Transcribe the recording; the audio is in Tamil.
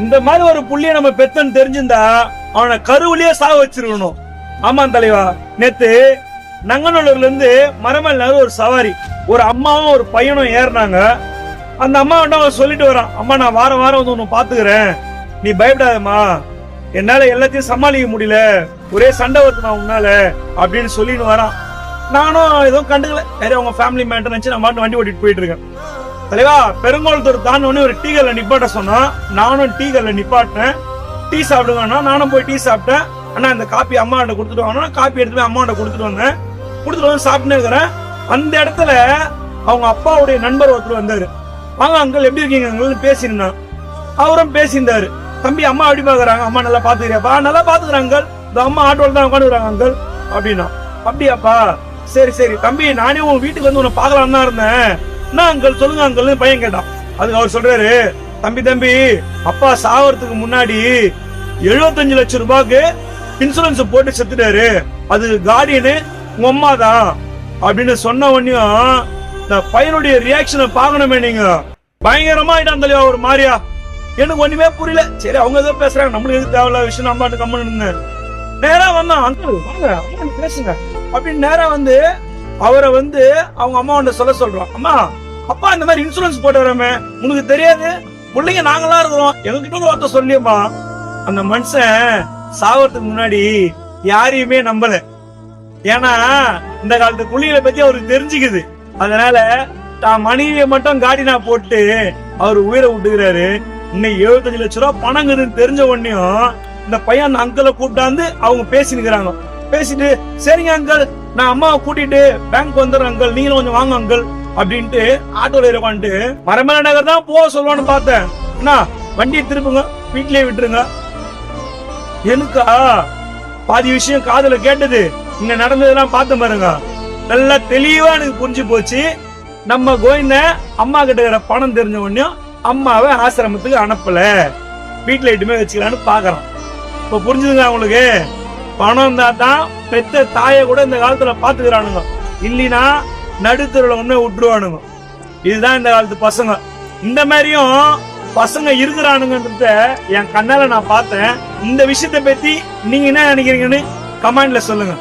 இந்த மாதிரி ஒரு புள்ளிய நம்ம பெத்தன்னு தெரிஞ்சிருந்தா அவனை கருவிலேயே சாக வச்சிருக்கணும். ஆமா தலைவா, நேத்து நங்கநல்லூர்ல இருந்து மரமேல் நகர் ஒரு சவாரி, ஒரு அம்மாவும் ஒரு பையனும் ஏறினாங்க. அந்த அம்மா அவன் சொல்லிட்டு வரான், அம்மா நான் வாரம் வாரம் வந்து உன்னை பாத்துக்கிறேன், நீ பயப்படாதம்மா, என்னால எல்லாத்தையும் சமாளிக்க முடியல, ஒரே சண்டை வருதுமா உன்னால அப்படின்னு சொல்லின்னு வரான். நானும் எதுவும் கண்டுக்கல, வேற அவங்க ஃபேமிலி மேட்டர் நினைச்சு நான் பாட்டு வண்டி ஓட்டிட்டு போயிட்டு இருக்கேன். தலைவா, பெருங்கோளத்தூர் தாண்டோன்னு ஒரு டீ கல்ல நிப்பாட்ட சொன்னா, நானும் டீ கல்ல நிப்பாட்டினேன். டீ சாப்பிடுவேன்னா நானும் போய் டீ சாப்பிட்டேன். ஆனா இந்த காப்பி அம்மா கிட்ட கொடுத்துட்டு வாங்க, காப்பி எடுத்து போய் அம்மா கிட்ட கொடுத்துட்டு வந்தேன். கொடுத்துட்டு வந்து சாப்பிட்டுன்னு இருக்கிறேன். அந்த இடத்துல அவங்க அப்பாவுடைய நண்பர் ஒருத்தர் வந்தாரு. வாங்க அங்கிள், எப்படி இருக்கீங்க அங்கிள் பேசியிருந்தான். அவரும் பேசியிருந்தாரு. தம்பி அம்மா எப்படி பாக்குறாங்க, அம்மா நல்லா பாத்துக்கிறியாப்பா? நல்லா பாத்துக்கிறாங்க அங்கிள், இந்த அம்மா ஆட்டோல தான் உட்காந்துக்கிறாங்க அங்கிள் அப்படின்னா. அப்படியாப்பா, சரி சரி தம்பி, நானே உன் வீட்டுக்கு வந்து உன்னை பாக்கலாம் தான் இருந்தேன். என்ன அங்கிள் சொல்லுங்க அங்கிள் பையன் கேட்டான். அதுக்கு அவர் சொல்றாரு, தம்பி அப்பா சாவறதுக்கு முன்னாடி 75 லட்சம் ரூபாய்க்கு இன்சூரன்ஸ் போட்டு செத்துட்டாரு, அது கார்டியனு உங்க அம்மா தான் அப்படின்னு சொன்ன உடனேயும் இந்த பையனுடைய ரியாக்ஷனை பாக்கணுமே நீங்க. பயங்கரமா ஆயிட்டான் தலைவா ஒரு மாதிரியா. எனக்கு ஒண்ணுமே புரியல. சரி அவங்க ஏதோ பேசுறாங்க, நம்மளுக்கு எது தேவையில்ல விஷயம், நம்ம கம்மன்னு நேரா வந்தான். அங்கிள் வாங்க அம்மா பேசுங்க அப்படின்னு நேரா வந்து அவரை வந்து அவங்க அம்மா சொல்றான். அம்மா, அப்பா இந்த மாதிரி இன்சூரன்ஸ் போட்டு வராமே, உனக்கு தெரியாது, பிள்ளைங்க நாங்களாம் இருக்கிறோம், எங்ககிட்ட வார்த்தை சொல்லியம்மா. அந்த மனுஷன் சாவறதுக்கு முன்னாடி யாரையுமே நம்பல. ஏன்னா இந்த காலத்து புள்ளிகளை பத்தி அவருக்கு தெரிஞ்சுக்குது. அதனால தான் மனைவியை மட்டும் காடினா போட்டு அவர் உயிரை விட்டுக்கிறாரு. இன்னைக்கு 75 லட்சம் ரூபாய் பணங்குதுன்னு தெரிஞ்ச உடனேயும் இந்த பையன் அந்த அங்கிளை கூப்பிட்டாந்து அவங்க பேசினுக்கிறாங்க. பேசிட்டு, சரிங்க அங்கிள், நான் அம்மாவை கூட்டிட்டு பேங்க் வந்துடுறேன் அங்கிள், நீங்களும் கொஞ்சம் வாங்க அங்கிள் அப்படின்ட்டு ஆட்டோல இருக்கான்ட்டு மரமேல நகர் தான் போக சொல்லுவான்னு பார்த்தேன். அண்ணா வண்டியை திருப்புங்க, வீட்லயே விட்டுருங்க. எனக்கா பாதி விஷயம் காதுல கேட்டது, இங்க நடந்ததெல்லாம் பார்த்த பாருங்க, நல்லா தெளிவா எனக்கு புரிஞ்சு போச்சு. நம்ம கோவிந்த அம்மா கிட்ட இருக்கிற பணம் தெரிஞ்ச உடனே அம்மாவை ஆசிரமத்துக்கு அனுப்பல, வீட்டுல இட்டுமே வச்சுக்கலான்னு பாக்குறான். இப்ப புரிஞ்சுதுங்க அவங்களுக்கு? பணம் இருந்தா தான் பெத்த தாயை கூட இந்த காலத்துல பாத்துக்கிறானுங்க, இல்லைன்னா நடுத்தருல ஒண்ணு விட்டுருவானுங்க. இதுதான் இந்த காலத்து பசங்க. இந்த மாதிரியும் பசங்க இருக்கிறானுங்கன்றத என் கண்ணால நான் பார்த்தேன். இந்த விஷயத்தை பத்தி நீங்க என்ன நினைக்கிறீங்கன்னு கமெண்ட்ல சொல்லுங்க.